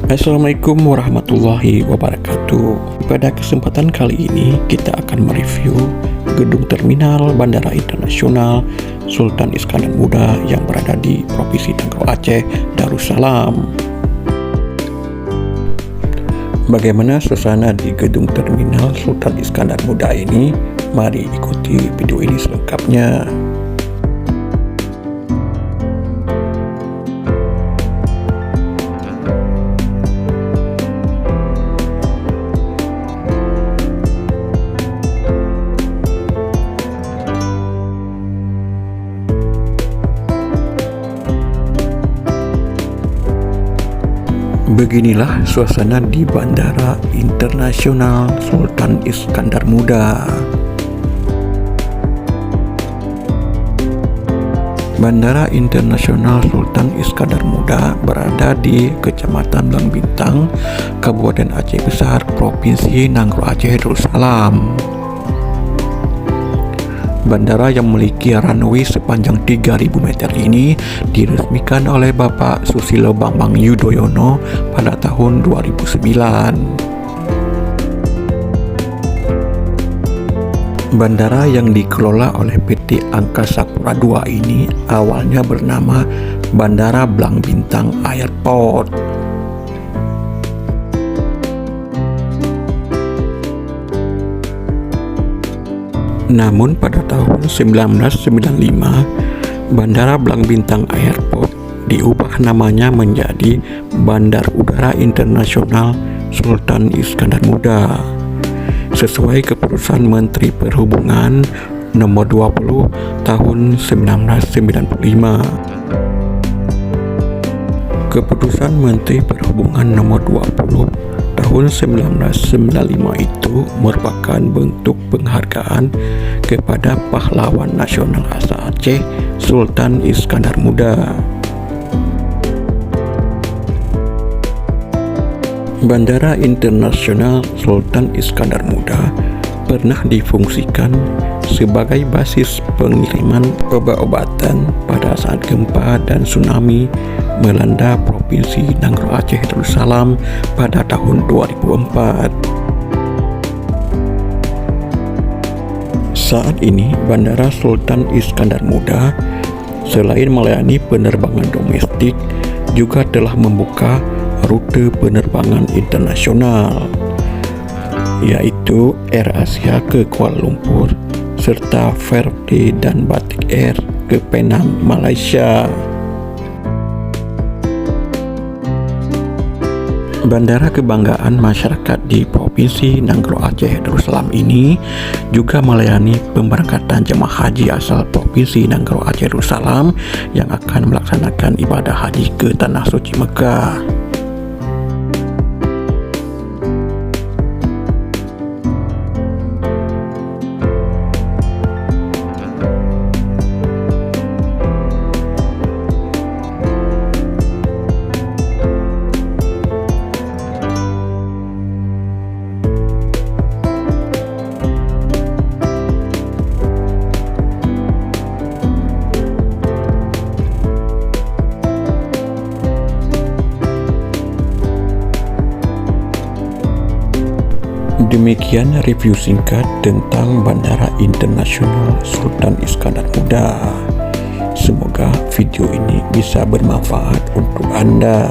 Assalamualaikum warahmatullahi wabarakatuh. Pada kesempatan kali ini kita akan mereview gedung terminal Bandara Internasional Sultan Iskandar Muda yang berada di Provinsi Tangerang Aceh, Darussalam. Bagaimana suasana di gedung terminal Sultan Iskandar Muda ini? Mari ikuti video ini selengkapnya. Beginilah suasana di Bandara Internasional Sultan Iskandar Muda. Bandara Internasional Sultan Iskandar Muda berada di Kecamatan Blang Bintang, Kabupaten Aceh Besar, Provinsi Nanggroe Aceh, Darussalam. Bandara yang memiliki runway sepanjang 3.000 meter ini diresmikan oleh Bapak Susilo Bambang Yudhoyono pada tahun 2009. Bandara yang dikelola oleh PT Angkasa Pura II ini awalnya bernama Bandara Blang Bintang Airport. Namun pada tahun 1995, Bandara Blang Bintang Airport diubah namanya menjadi Bandar Udara Internasional Sultan Iskandar Muda sesuai keputusan Menteri Perhubungan nomor 20 tahun 1995. Keputusan Menteri Perhubungan nomor 20 tahun 1995 itu merupakan bentuk penghargaan kepada pahlawan nasional asal Aceh, Sultan Iskandar Muda. Bandara Internasional Sultan Iskandar Muda pernah difungsikan sebagai basis pengiriman obat-obatan pada saat gempa dan tsunami melanda Provinsi Nanggroe Aceh, Darussalam pada tahun 2004. Saat ini Bandara Sultan Iskandar Muda selain melayani penerbangan domestik juga telah membuka rute penerbangan internasional, yaitu Air Asia ke Kuala Lumpur serta Verdi dan Batik Air ke Penang, Malaysia. Bandara kebanggaan masyarakat di Provinsi Nanggroe Aceh, Darussalam ini juga melayani pemberangkatan jemaah haji asal Provinsi Nanggroe Aceh, Darussalam yang akan melaksanakan ibadah haji ke Tanah Suci Mekah. Demikian review singkat tentang Bandara Internasional Sultan Iskandar Muda. Semoga video ini bisa bermanfaat untuk Anda.